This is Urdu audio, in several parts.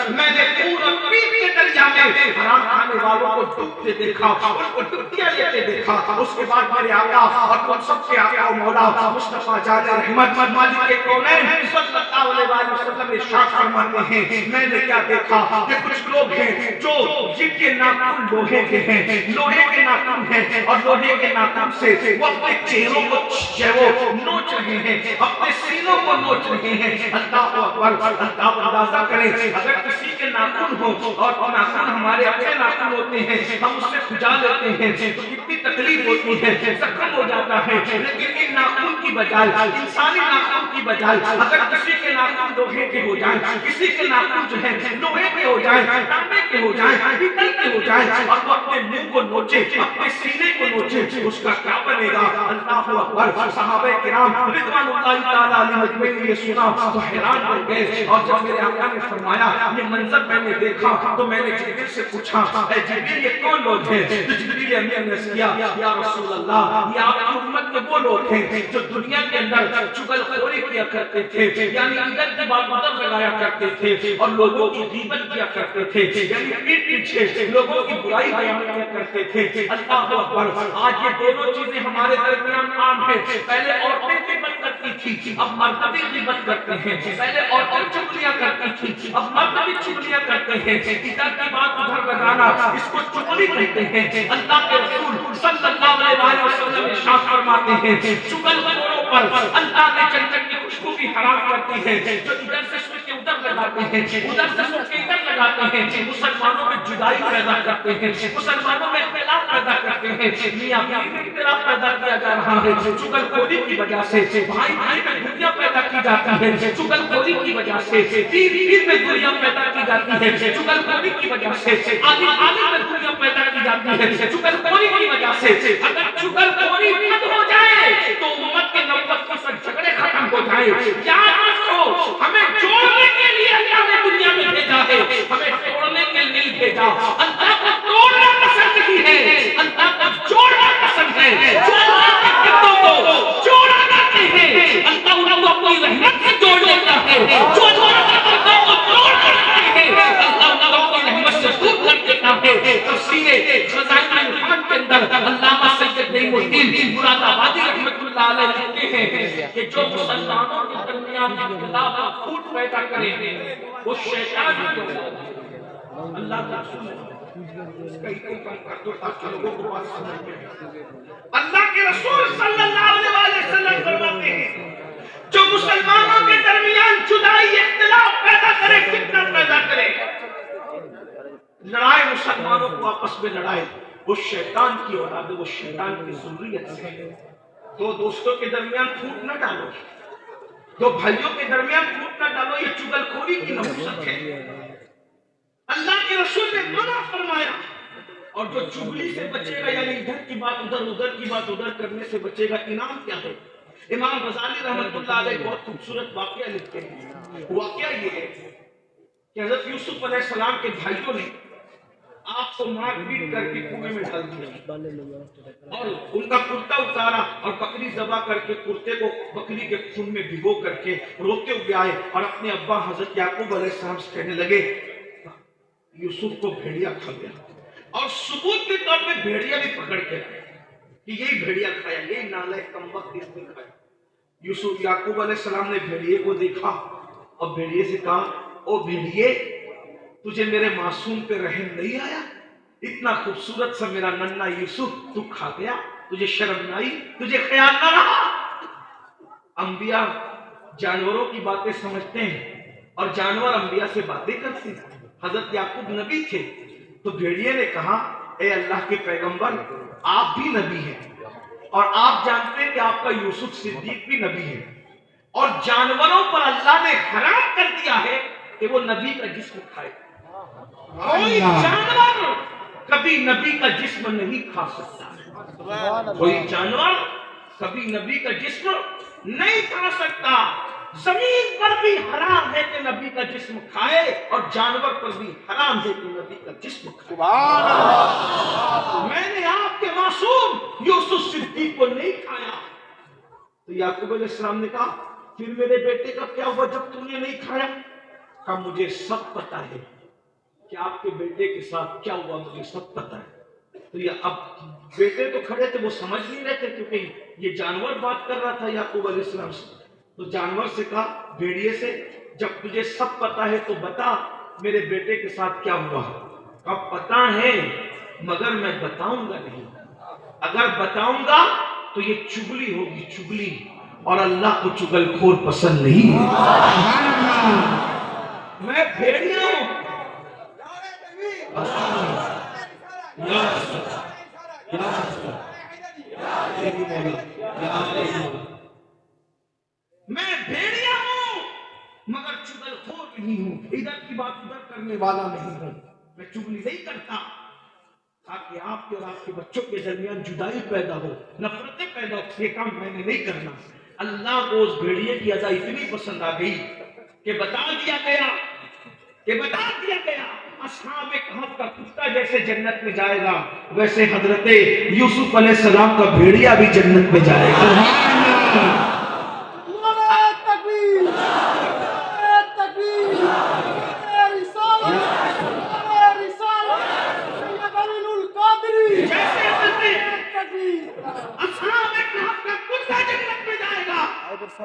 میں نے پورا پیٹ کے دریا میں حرام کھانے والوں کو ڈوبتے دیکھا، ان کو ڈبکیاں لیتے دیکھا۔ اس کے بعد میرے آقا اور تم سب کے آقا و مولا مصطفیٰ جان رحمت مالک کونین صلی اللہ علیہ وسلم ارشاد فرماتے ہیں میں نے کیا دیکھا کہ کچھ لوگ ہیں جو جن کے ناخن لوہے کے ہیں، لوہے کے ناخن ہیں، اور لوہے کے ناخن سے وہ اپنے چہروں کو نوچ رہے ہیں، اپنے سینوں کو نوچ رہے ہیں۔ اللہ اکبر! اللہ اندازہ کریں اگر کسی کے ناخن ہو اور ناخن ہمارے اپنے ناخن ہوتے ہیں، ہم اس سے کھجا لیتے ہیں تو کتنی تکلیف ہوتی ہے، زخم ہو جاتا ہے۔ لیکن ان ناخن کی بجائے، انسانی ناخن کی بجائے اگر کسی کے ناخن لوہے کے ہو جائیں، کسی کے ناخن جو ہے لوہے کے ہو جائیں، تانبے کے ہو جائیں، پیتل کے ہو جائیں، اور وہ اپنے منہ کو نوچے، اپنے سینے کو نوچے، اس کا کیا بنے گا؟ اللہ اکبر! صحابہ کرام رضوان اللہ تعالی علیہم اجمعین نے یہ سنا تو حیران ہو گئے، اور جب میرے آقا نے فرمایا یہ منظر میں نے دیکھا تو میں نے جبریل سے پوچھا اے جبریل یہ کون لوگ ہیں؟ تو جبریل امین نے کیا یا رسول اللہ یہ آپ کی امت کے وہ لوگ ہیں جو دنیا کے اندر چغل خوری کیا کرتے تھے، یعنی ادھر کی بات ادھر لگایا کرتے تھے اور لوگوں کی غیبت کیا کرتے تھے، یعنی پیٹ پیچھے لوگوں کی برائی بیان کیا کرتے تھے۔ اللہ اکبر! آج یہ دونوں چیزیں ہمارے درمیان عام ہیں۔ پہلے عورتیں غیبت کرتی تھی، اب مرد بھی غیبت کرتے ہیں۔ پہلے عورتیں چغلیاں کرتی تھی، اب مرد بھی چغلیاں کرتے ہیں۔ ادھر کی بات ادھر لگانا اس کو چغلی کہتے ہیں۔ اللہ کے رسول صلی اللہ علیہ وسلم ارشاد فرماتے ہیں چغل خوروں پر اللہ نے جنت کی خوشبو بھی حرام کرتی ہے، جو ادھر سے سن کے ادھر لگاتے ہیں، ادھر سے سن کے ادھر لگاتے ہیں، مسلمانوں میں جدائی پیدا کرتے ہیں، مسلمانوں میں اختلاف پیدا کرتے ہیں، میاں بیوی میں اختلاف پیدا کیا جا رہا ہے چغل خوری کی وجہ سے، بھائی بھائی میں دنیا پیدا کی جاتی ہے چغل خوری کی وجہ سے، پیر پیر میں دنیا پیدا کی جاتی ہے چغل خوری کی وجہ سے، عالم عالم میں دنیا پیدا کی جاتی ہے چغل خوری کی وجہ سے۔ اگر چغل خوری بند ہو جائے تو امت کے 90% جھگڑے ختم ہو جائیں۔ یاد رکھو ہمیں جوڑنے کے لیے اللہ نے دنیا میں بھیجا ہے، ہمیں توڑنے کے لیے نہیں بھیجا۔ اللہ کو توڑنا پسند نہیں ہے، اللہ کو جوڑنا پسند ہے۔ جو اللہ کے بندوں کو جوڑا کرتے ہیں اللہ ان کو اپنی رحمت سے جوڑ لیتا ہے، جو اللہ کے بندوں کو توڑ کرتے ہیں اللہ ان کو اپنی رحمت سے دور کر دیتا ہے۔ تفسیر خزائن عرفان کے اندر علامہ سید نعیم الدین مراد آبادی رحمۃ اللہ علیہ لکھتے ہیں کہ جو مسلمانوں کے درمیان اختلاف اور پھوٹ پیدا کرے وہ شیطان ہی ہوتا ہے۔ اللہ کا رسول اللہ کے رسول صلی اللہ علیہ وسلم فرماتے ہیں جو مسلمانوں کے درمیان جدائی اختلاف پیدا کرے، فتنہ پیدا کرے، لڑائے، مسلمانوں کو آپس میں لڑائے، وہ شیطان کی اولاد ہے، وہ شیطان کی ذریت سے ہے۔ دو دوستوں کے درمیان پھوٹ نہ ڈالو، دو بھائیوں کے درمیان پھوٹ نہ ڈالو، یہ چغل خوری کی نحوست ہے۔ اللہ کے رسول نے منع فرمایا، اور جو چغلی سے بچے گا یعنی ادھر کی بات ادھر، ادھر کی بات ادھر کرنے سے بچے گا، انعام کیا ہے؟ امام غزالی رحمۃ اللہ علیہ بہت خوبصورت واقعہ لکھتے ہیں۔ واقعہ یہ ہے کہ حضرت یوسف علیہ السلام کے بھائیوں نے آپ کو مار پیٹ کر کے کنویں میں ڈال دیا اور ان کا کرتا اتارا اور بکری ذبح کر کے کرتے کو بکری کے خون میں بھگو کر کے روتے ہوئے آئے اور اپنے ابا حضرت یعقوب علیہ السلام سے کہنے لگے یوسف کو بھیڑیا کھا گیا، اور ثبوت کے طور پہ بھیڑیا بھی پکڑ کے لائے کہ یہی بھیڑیا کھایا، یہی نالائق کمبخت اس نے کھایا۔ یوسف یعقوب علیہ السلام نے بھیڑیے کو دیکھا اور بھیڑیے سے کہا او بھیڑیے تجھے میرے معصوم پہ رحم نہیں آیا؟ اتنا خوبصورت سا میرا ننھا یوسف تو کھا گیا، تجھے شرم نہ آئی، تجھے خیال نہ رہا؟ انبیاء جانوروں کی باتیں سمجھتے ہیں اور جانور انبیاء سے باتیں کرتے ہیں۔ حضرت یعقوب نبی تھے تو بھیڑیے نے کہا اے اللہ کے پیغمبر آپ بھی نبی ہیں اور آپ جانتے ہیں کہ آپ کا یوسف صدیق بھی نبی ہے، اور جانوروں پر اللہ نے حرام کر دیا ہے کہ وہ نبی کا جسم کھائے۔ کوئی جانور کبھی نبی کا جسم نہیں کھا سکتا، کوئی جانور کبھی نبی کا جسم نہیں کھا سکتا۔ زمین پر بھی حرام ہے کہ نبی کا جسم کھائے اور جانور پر بھی حرام ہے کہ نبی کا جسم کھائے۔ میں نے آپ کے معصوم یوسف صدیق کو نہیں کھایا۔ تو یعقوب علیہ السلام نے کہا پھر میرے بیٹے کا کیا ہوا جب تم نے نہیں کھایا؟ کہا مجھے سب پتا ہے کہ آپ کے بیٹے کے ساتھ کیا ہوا، مجھے سب پتا ہے۔ تو یہ اب بیٹے تو کھڑے تھے، وہ سمجھ نہیں رہے تھے کیونکہ یہ جانور بات کر رہا تھا یعقوب علیہ السلام سے۔ تو جانور سے کہا، بھیڑیے سے، جب تجھے سب پتا ہے تو بتا میرے بیٹے کے ساتھ کیا ہوا۔ اب پتا ہے مگر میں بتاؤں گا نہیں، اگر بتاؤں گا تو یہ چگلی ہوگی، چگلی، اور اللہ کو چگل خور پسند نہیں ہے۔ میں بھیڑیا ہوں، میں بھیڑیا ہوں مگر چگل خور نہیں ہوں، ادھر کی بات ادھر کرنے والا نہیں ہوں، میں چگلی نہیں کرتا تاکہ آپ کے اور آپ کے بچوں کے درمیان جدائی پیدا ہو، نفرتیں پیدا ہو، یہ کام میں نے نہیں کرنا۔ اللہ کو اس بھیڑیے کی ادا اتنی پسند آ گئی کہ بتا دیا گیا اصحاب کہف کا کتا جیسے جنت میں جائے گا، ویسے حضرت یوسف علیہ السلام کا بھیڑیا بھی جنت میں جائے گا۔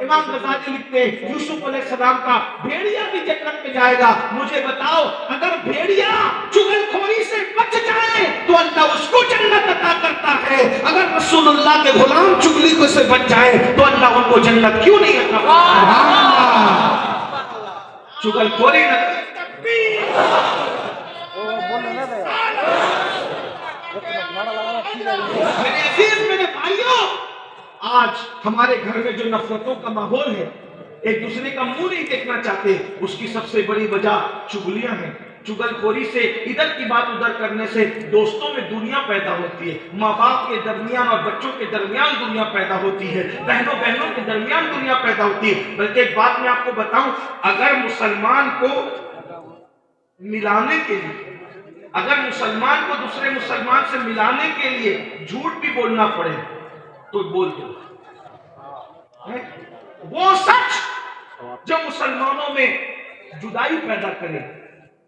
امام غزالی لکھتے ہیں یوسف علیہ السلام کا بھیڑیا بھی جنت میں جائے گا۔ مجھے بتاؤ اگر بھیڑیا چغل خوری سے بچ جائے تو اللہ اس کو جنت عطا کرتا ہے، اگر رسول اللہ کے غلام چغلی کو سے بچ جائے تو اللہ ان کو جنت کیوں نہیں عطا کرتا؟ چغل خوری نہ میرے عزیز، میرے بھائیوں، آج ہمارے گھر میں جو نفرتوں کا ماحول ہے، ایک دوسرے کا منہ نہیں دیکھنا چاہتے، اس کی سب سے بڑی وجہ چگلیاں ہیں۔ چگل خوری سے، ادھر کی بات ادھر کرنے سے دوستوں میں دنیا پیدا ہوتی ہے، ماں باپ کے درمیان اور بچوں کے درمیان دنیا پیدا ہوتی ہے، بہنوں کے درمیان دنیا پیدا ہوتی ہے۔ بلکہ ایک بات میں آپ کو بتاؤں، اگر مسلمان کو ملانے کے لیے، اگر مسلمان کو دوسرے مسلمان سے ملانے کے لیے جھوٹ بھی بولنا پڑے تو بول دو، وہ سچ جو مسلمانوں میں جدائی پیدا کرے،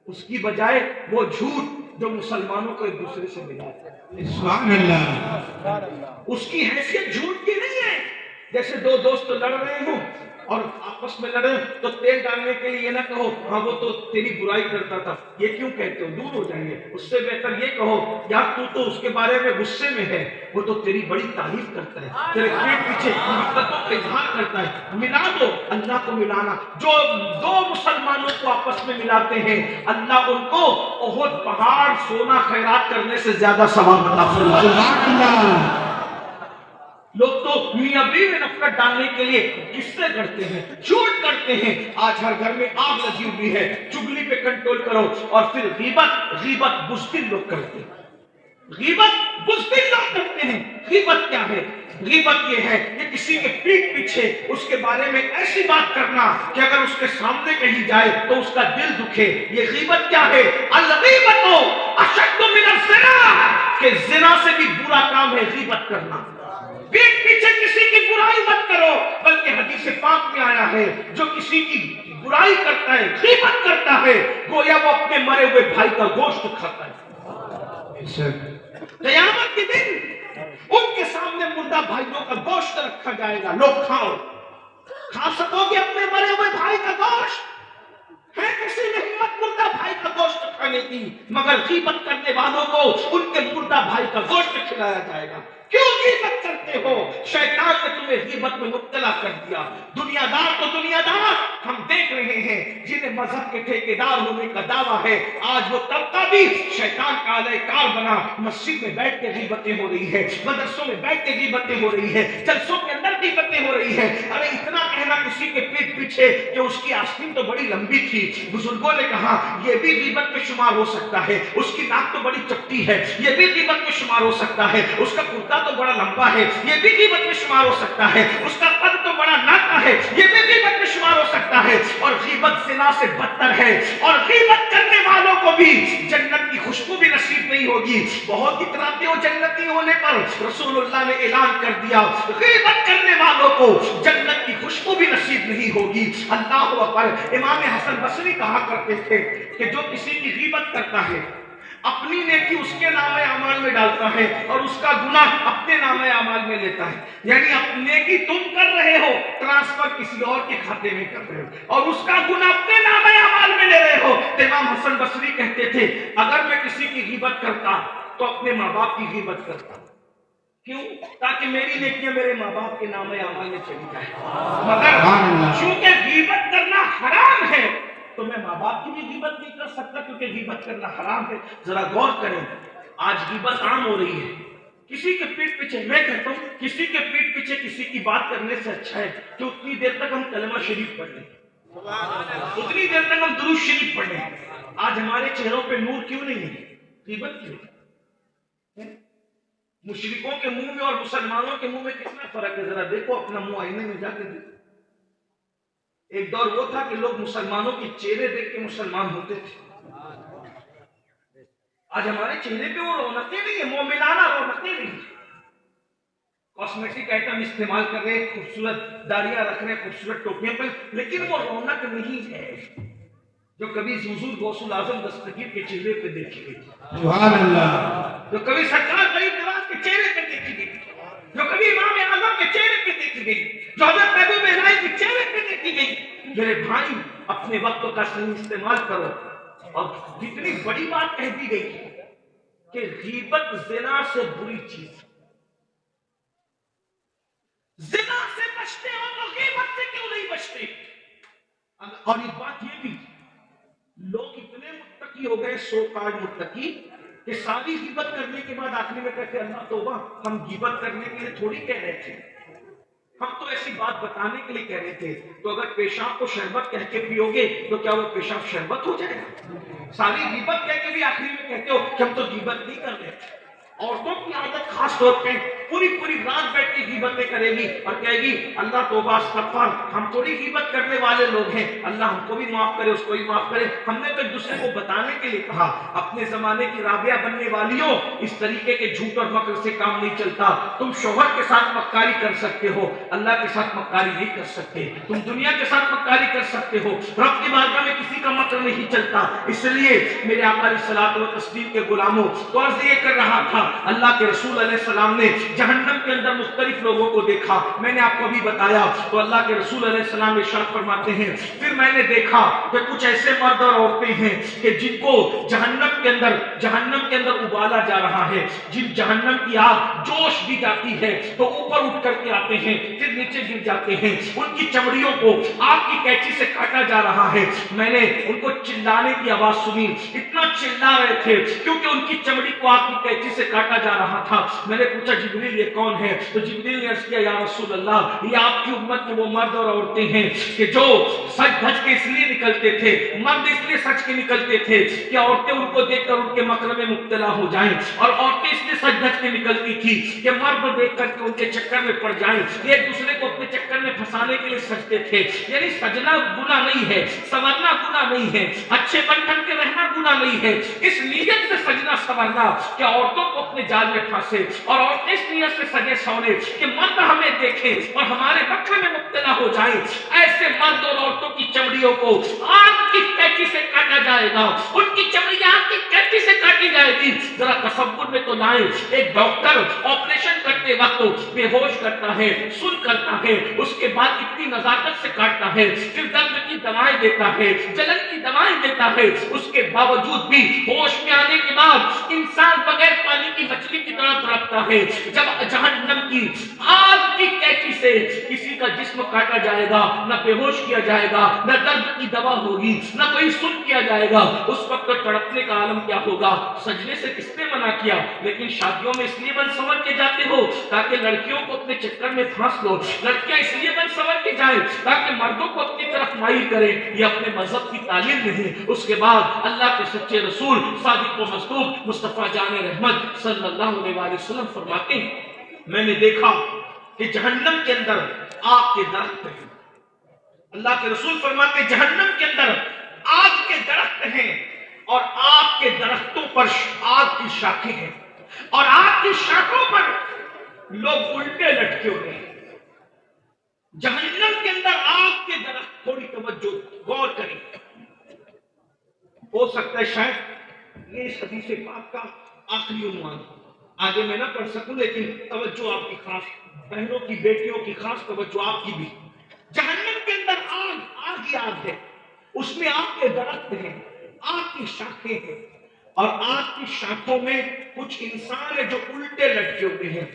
اس کی بجائے وہ جھوٹ جو مسلمانوں کو ایک دوسرے سے ملاتے۔ سبحان اللہ۔ اس کی حیثیت جھوٹ کی نہیں ہے۔ جیسے دو دوست لڑ رہے ہوں اور آپس میں لڑے تو تیل ڈالنے کے لیے یہ نہ کہو ہاں وہ تو تیری برائی کرتا تھا، یہ کیوں کہتے ہو، دور ہو جائیں گے۔ اس سے بہتر یہ کہو یار تو اس کے بارے میں غصے میں ہے، وہ تو تیری بڑی تعریف کرتا ہے، تیرے پیٹ پیچھے محبتوں کا اظہار کرتا ہے، ملا دو۔ اللہ کو ملانا، جو دو مسلمانوں کو آپس میں ملاتے ہیں اللہ ان کو احد پہاڑ سونا خیرات کرنے سے زیادہ ثواب عطا فرماتا ہے۔ لوگ تو میاں بیوی میں نفرت ڈالنے کے لیے قصے کرتے ہیں، جھوٹ کرتے ہیں۔ آج ہر گھر میں آگ لگی ہوئی ہے، چگلی پہ کنٹرول کرو، اور پھر غیبت بزدل لوگ کرتے ہیں، غیبت بزدل لوگ کرتے ہیں۔ غیبت کیا ہے؟ غیبت یہ ہے کہ کسی کے پیٹ پیچھے اس کے بارے میں ایسی بات کرنا کہ اگر اس کے سامنے کہیں جائے تو اس کا دل دکھے۔ یہ غیبت کیا ہے؟ الغیبت اشد من الزنا، کہ زنا سے بھی برا کام ہے غیبت کرنا۔ پیٹ پیچھے کسی کی برائی مت کرو، بلکہ حدیث پاک میں آیا ہے جو کسی کی برائی کرتا ہے، غیبت کرتا ہے، گویا وہ اپنے مرے ہوئے بھائی کا گوشت کھاتا ہے۔ قیامت کے دن ان کے سامنے مردہ بھائیوں کا گوشت رکھا جائے گا، لوگ کھاؤ۔ کھا سکو گے اپنے مرے ہوئے بھائی کا گوشت؟ ہے کسی نے ہمت مردہ بھائی کا گوشت کھانے کی؟ مگر غیبت کرنے والوں کو ان کے مردہ بھائی کا گوشت کھلایا جائے گا۔ کیوں غیبت کرتے ہو؟ شیطان نے تمہیں غیبت میں مبتلا کر دیا۔ دنیا دار تو دنیا دار ہم دیکھ رہے ہیں جنہیں مذہب کے ٹھیکیدار ہونے کا دعویٰ ہے، آج وہ طبقہ بھی شیطان کا اہل کار بنا، مسجد میں بیٹھ کے غیبتیں ہو رہی ہے، مدرسوں میں بیٹھ کے غیبتیں ہو رہی ہے، جلسوں کے اندر غیبتیں ہو رہی ہے۔ ارے اتنا کہنا کسی کے پیٹ پیچھے کہ اس کی آستین تو بڑی لمبی تھی، بزرگوں نے کہا یہ بھی غیبت میں شمار ہو سکتا ہے، اس کی ناک تو بڑی چپٹی ہے، یہ بھی غیبت میں شمار ہو سکتا ہے، اس کا کرتا تو بڑا لمبا ہے، یہ بھی غیبت میں شمار ہو سکتا ہے، اس کا قد تو بڑا ناکا ہے، یہ بھی غیبت میں شمار ہو سکتا ہے۔ اور غیبت زنا سے بدتر ہے، اور غیبت کرنے والوں کو بھی جنت کی خوشبو بھی نصیب نہیں ہوگی۔ بہت اتراتے ہو جنتی ہونے پر، رسول اللہ نے اعلان کر دیا غیبت کرنے والوں کو جنت کی خوشبو بھی نصیب نہیں ہوگی۔ اللہ اکبر۔ امام حسن بصری کہا کرتے تھے کہ جو کسی کی غیبت کرتا ہے، اپنی نیکی اس کے نام اعمال میں ڈالتا ہے اور اس کا گناہ اپنے نام اعمال میں لیتا ہے، یعنی اپنی نیکی تم کر رہے ہو، ٹرانسفر کسی اور کے کھاتے میں کر رہے ہو، اور اس کا گناہ اپنے نام اعمال میں لے رہے ہو۔ تو امام حسن بصری کہتے تھے اگر میں کسی کی غیبت کرتا تو اپنے ماں باپ کی غیبت کرتا۔ کیوں؟ تاکہ میری نیکیاں میرے ماں باپ کے نام اعمال میں چلی جائیں، مگر چونکہ غیبت کرنا حرام ہے تو میں ماں باپ کی بھی غیبت نہیں کر سکتا، کیونکہ غیبت کرنا حرام ہے۔ ذرا غور کریں، آج غیبت عام ہو رہی ہے۔ کسی کے پیٹ پیچھے، میں کہتا ہوں کسی کے پیٹ پیچھے کسی کی بات کرنے سے اچھا ہے کہ اتنی دیر تک ہم کلمہ شریف پڑھ لیں، اتنی دیر تک ہم درود شریف پڑھ لیں۔ آج ہمارے چہروں پہ نور کیوں نہیں ہے؟ غیبت کیوں؟ مشرکوں کے منہ میں اور مسلمانوں کے منہ میں کتنا فرق ہے؟ ذرا دیکھو اپنا منہ آئینے میں جا کے دیکھو۔ ایک دور وہ تھا کہ لوگ مسلمانوں کے چہرے دیکھ کے مسلمان ہوتے تھے، آج ہمارے چہرے پہ وہ رونقیں نہیں ہے، مومنانہ رونقیں نہیں ہیں۔ کاسمیٹک آئٹم استعمال کر رہے ہیں، خوبصورت داڑیاں رکھ رہے ہیں، خوبصورت ٹوپیاں پہ، لیکن وہ رونق نہیں ہے جو کبھی حضور غوث الاعظم دستگیر کے چہرے پہ دیکھی گئی، سبحان اللہ، جو کبھی سرکار غریب نواز کے چہرے پہ دیکھی گئی، جو کبھی امام اعظم کے چہرے پہ دیکھی گئی، جو حضرت محبوب الہی کے چہرے پہ دیکھی گئی۔ میرے بھائی، اپنے وقت کا صحیح استعمال کرو۔ اور کتنی بڑی بات کہہ دی گئی کہ غیبت زنا سے بری چیز، زنا سے بچتے ہو تو غیبت سے کیوں نہیں بچتے؟ اور ایک بات یہ بھی، لوگ اتنے متقی ہو گئے، سو کارڈ متقی، کہ ساری غیبت کرنے کے بعد آخری میں کہتے ہیں اللہ توبہ، ہم غیبت کرنے کے لیے تھوڑی کہہ رہے تھے، ہم تو ایسی بات بتانے کے لیے کہہ رہے تھے۔ تو اگر پیشاب کو شربت کہہ کے پیو گے تو کیا وہ پیشاب شربت ہو جائے گا؟ ساری غیبت کہہ کے بھی آخری میں کہتے ہو کہ ہم تو غیبت نہیں کر رہے تھے۔ عورتوں کی عادت خاص طور پہ پوری رات بیٹھ کے غیبتیں کرے گی اور کہے گی اللہ توبہ استغفار، ہم تھوڑی غیبت کرنے والے لوگ ہیں، اللہ ہم کو بھی معاف کرے، اس کو بھی معاف کرے، ہم نے تو ایک دوسرے کو بتانے کے لیے کہا۔ اپنے زمانے کی رابعہ بننے والیوں، اس طریقے کے جھوٹ اور مکر سے کام نہیں چلتا۔ تم شوہر کے ساتھ مکاری کر سکتے ہو، اللہ کے ساتھ مکاری نہیں کر سکتے۔ تم دنیا کے ساتھ مکاری کر سکتے ہو، رب کی بارگاہ میں کسی کا مکر نہیں چلتا۔ اس لیے میرے آقا علیہ الصلوۃ والتسلیم کے غلاموں، تو عرض یہ کر رہا تھا، اللہ کے رسول علیہ السلام نے جہنم کے اندر مختلف لوگوں کو دیکھا، میں نے آپ کو بھی بتایا۔ تو اللہ کے رسول علیہ السلام ارشاد فرماتے ہیں پھر میں نے دیکھا کہ کچھ ایسے مرد اور عورتیں ہیں کہ جن کو جہنم کے اندر ابالا جا رہا ہے، جن جہنم کی آگ جوش دی جاتی ہے تو اوپر اٹھ کر کے آتے ہیں، پھر نیچے گر جاتے ہیں، ان کی چمڑیوں کو آگ کی قینچی سے کاٹا جا رہا ہے۔ میں نے ان کو چلانے کی آواز سنی، اتنا چلا رہے تھے کیونکہ ان کی چمڑی کو آگ کی قینچی سے کاٹا جا رہا تھا۔ میں نے پوچھا جبریل یہ کون ہے؟ تو جبریل نے عرض کیا یا رسول اللہ، یہ آپ کی امت کے وہ مرد اور عورتیں ہیں کہ جو سج دھج کے اس لیے نکلتے تھے، مرد اس لیے سج کے نکلتے تھے کہ عورتیں ان کو دیکھ کر ان کے مکر میں مبتلا ہو جائیں، اور عورتیں اس لیے سج دھج کے نکلتی تھی کہ مرد دیکھ کر کے ان کے چکر میں پڑ جائیں، ایک دوسرے کو اپنے چکر میں پھنسانے کے لیے سجتے تھے۔ یعنی سجنا گناہ نہیں ہے، سنورنا گناہ نہیں ہے، اچھے بن کر کے رہنا گناہ نہیں ہے، اس نیت سے سجنا سنورنا کہ عورتوں کو اپنے جال میں پھانسے، اور عورتیں اس نیت سے سجے سونے کہ مرد ہمیں دیکھیں اور ہمارے مکر میں مبتلا ہو جائیں۔ ایسے مرد اور عورتوں کی چمڑیوں کو آگ کی قینچی سے کاٹا جائے گا، ان کی چمڑی آگ کی قینچی سے کاٹی جائے گی۔ ذرا تصور میں تو لائیں، ایک ڈاکٹر آپریشن کرتے وقت بے ہوش کرتا ہے، سن کرتا ہے، اس کے بعد اتنی نزاکت سے کاٹتا ہے، پھر درد کی دوائیں دیتا ہے، جلن کی دوائیں دیتا ہے، اس کے باوجود بھی ہوش میں آنے کے بعد انسان بغیر پانی کی مچھلی کی طرح تڑپتا ہے۔ جب جہنم کی آگ کی قینچی سے کسی کا جسم کاٹا جائے گا، نہ بے ہوش کیا جائے گا، نہ درد کی دوا ہوگی، نہ کوئی سن کیا جائے گا، اس وقت تڑپنے کا عالم کیا ہوگا؟ سجنے سے کس نے منع کیا؟ لیکن شادیوں میں اس لیے بن سنور کے جاتے ہو تاکہ لڑکیوں کو اپنے چکر میں پھانس لو، لڑکیاں اس لیے بن سنور کے جائیں تاکہ مردوں کو اپنی طرف مائل کریں، یہ اپنے مذہب کی تعلیم نہیں۔ اس کے بعد اللہ کے سچے رسول صادق و مصدوق مصطفیٰ جان رحمت صلی اللہ علیہ وسلم فرماتے ہیں میں نے دیکھا کہ جہنم کے اندر آگ کے درخت ہیں۔ اللہ کے رسول فرماتے جہنم کے اندر آگ کے درخت ہیں اور آگ کے درختوں پر آگ کی شاخیں ہیں اور آگ کی شاخوں پر لوگ الٹے لٹکے ہوئے ہیں. جہنم کے اندر آگ کے درخت، تھوڑی توجہ غور کریں. ہو سکتا ہے شاید یہ اس حدیث پاک کا آخری عنوان، آگے میں نہ پڑھ سکوں لیکن توجہ آپ کی خاص، بہنوں کی بیٹیوں کی خاص توجہ آپ کی بھی. جہنم کے اندر آگ ہی آگ ہے، اس میں آگ کے درخت ہیں، آگ کی شاخیں ہیں اور آگ کی شاخوں میں کچھ انسان ہیں جو الٹے لٹکے ہوئے ہیں.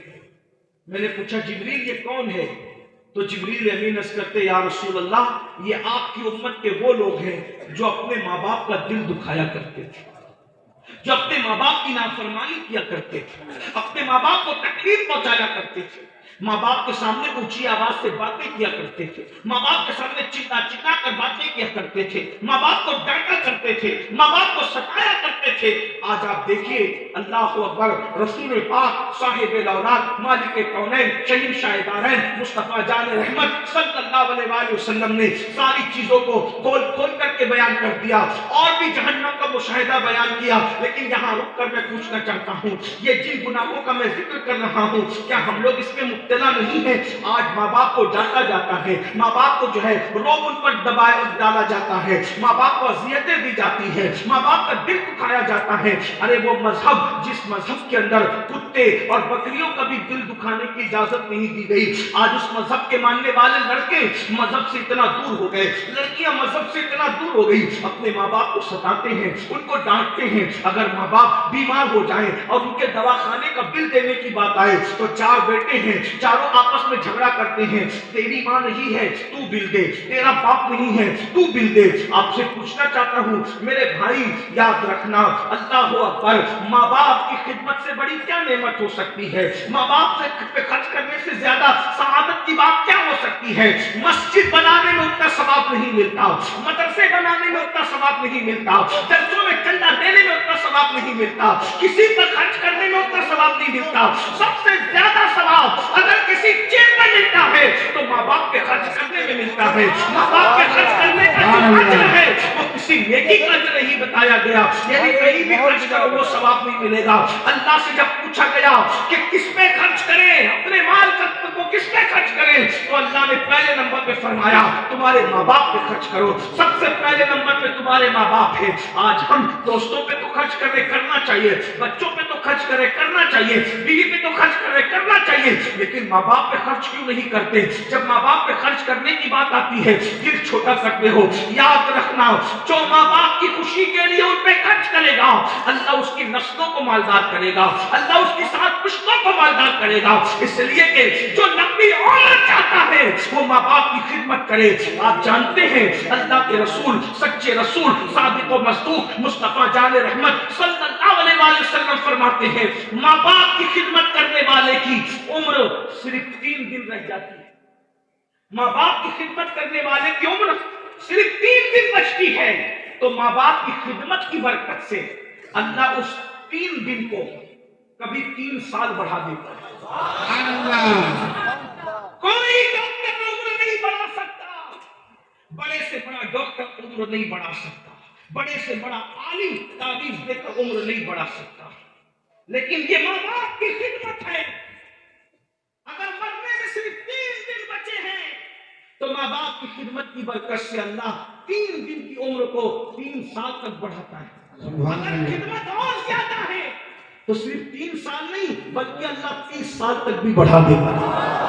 میں نے پوچھا جبریل یہ کون ہے؟ تو جبریل امین عرض کرتے یا رسول اللہ یہ آپ کی امت کے وہ لوگ ہیں جو اپنے ماں باپ کا دل دکھایا کرتے تھے، جو اپنے ماں باپ کی نافرمانی کیا کرتے تھے، اپنے ماں باپ کو تکلیف پہنچایا کرتے تھے، ماں باپ کے سامنے اونچی آواز سے باتیں کیا کرتے تھے، ماں باپ کے سامنے چلا چلا کر باتیں کیا کرتے تھے، ماں باپ کو ڈانٹا کرتے تھے، ماں باپ کو ستایا کرتے تھے. آج آپ دیکھیے اللہ اکبر، رسول پاک صاحب الاولاد مالک کونین شہنشاہ دارین مصطفیٰ جان رحمت صلی اللہ علیہ وآلہ وسلم نے ساری چیزوں کو کھول کھول کر کے بیان کر دیا اور بھی جہنم کا مشاہدہ بیان کیا. لیکن یہاں رک کر میں پوچھنا چاہتا ہوں یہ جن گناہوں کا میں ذکر کر رہا ہوں کیا ہم لوگ اس میں مبتلا نہیں ہیں؟ آج ماں باپ کو ڈانٹا جاتا ہے، ماں باپ کو جو ہے روب ان پر دبایا ڈالا جاتا ہے، ماں باپ کو اذیتیں دی جاتی ہے، ماں باپ کا دل دکھایا جاتا ہے. ارے وہ مذہب جس مذہب کے اندر کتے اور بکریوں کا بھی دل دکھانے کی اجازت نہیں دی گئی، آج اس مذہب کے ماننے والے لڑکے مذہب سے اتنا دور ہو گئے، لڑکیاں مذہب سے اتنا دور ہو گئی، اپنے ماں باپ کو ستاتے ہیں، ان کو ڈانٹتے ہیں. اگر ماں باپ بیمار ہو جائیں اور ان کے دواخانے کا بل دینے کی بات آئے تو چار بیٹے ہیں، چاروں آپس میں جھگڑا کرتے ہیں، تیری ماں نہیں ہے تو بل دے، تیرا باپ نہیں ہے تو بل دے. آپ سے پوچھنا چاہتا ہوں میرے بھائی یاد رکھنا اللہ اکبر، ماں باپ کی خدمت سے بڑی کیا نعمت ہو سکتی ہے؟ ماں باپ سے خرچ کرنے سے زیادہ سعادت کی بات کیا ہو سکتی ہے؟ مسجد بنانے میں اتنا ثواب نہیں ملتا، مدرسے بنانے میں اتنا ثواب نہیں ملتا، چرچوں میں چندہ دینے میں اتنا ثواب نہیں ملتا، کسی پر خرچ کرنے میں اتنا ثواب نہیں ملتا. سب سے زیادہ ثواب اگر کسی چیز میں ملتا ہے تو ماں باپ کے خرچ کرنے میں ملتا ہے. ماں باپ کے خرچ کرنے کا جو اجر ہے وہ کسی نیکی کا اجر نہیں بتایا گیا، یعنی کہیں بھی خرچ کرو وہ ثواب نہیں ملے گا. اللہ سے جب پوچھا گیا کہ کس پہ خرچ کریں، اپنے مال کو کس پہ خرچ کریں، تو اللہ نے پہلے نمبر پہ فرمایا تمہارے ماں باپ پہ خرچ کرو. سب سے پہلے نمبر پہ تمہارے ماں باپ ہے. آج ہم دوستوں پہ تو خرچ کرنا چاہیے، بچوں پہ تو خرچ کرنا چاہیے، بیوی پہ تو خرچ کرنا چاہیے، لیکن ماں باپ پہ خرچ کیوں نہیں کرتے؟ جب ماں باپ پہ خرچ کرنے کی بات آتی ہے دل چھوٹا کرتے ہو. یاد رکھنا جو ماں باپ کی خوشی کے لیے ان پہ خرچ کرے گا اللہ اس کی نسلوں کو مالدار کرے گا، اللہ اس کی سات پشتوں کو مالدار کرے گا. اس لیے کہ جو لمبی عمر چاہتا ہے وہ ماں باپ کی خدمت کرے. آپ جانتے ہیں اللہ کے رسول، سچے رسول، صادق و مصدوق مصطفیٰ جان رحمت صلی اللہ علیہ وآلہ وسلم فرماتے ہیں ماں باپ کی خدمت کرنے والے کی عمر صرف 3 دن رہ جاتی ہے. ماں باپ کی خدمت کرنے والے کی عمر صرف 3 دن بچتی ہے. تو ماں باپ کی خدمت کی برکت سے اللہ اس 3 دن کو کبھی 3 سال بڑھا دیتا ہے. کوئی ڈاکٹر عمر نہیں بڑھا سکتا، بڑے سے بڑا ڈاکٹر عمر نہیں بڑھا سکتا، بڑے سے بڑا عالم تعویذ دے کر عمر نہیں بڑھا سکتا. لیکن یہ ماں باپ کی خدمت ہے. اگر مرنے میں صرف 3 دن بچے ہیں تو ماں باپ کی خدمت کی برکت سے اللہ 3 دن کی عمر کو 3 سال تک بڑھاتا ہے. اگر خدمت اور زیادہ ہے تو صرف 3 سال نہیں بلکہ اللہ 30 سال تک بھی بڑھا دیتا ہے.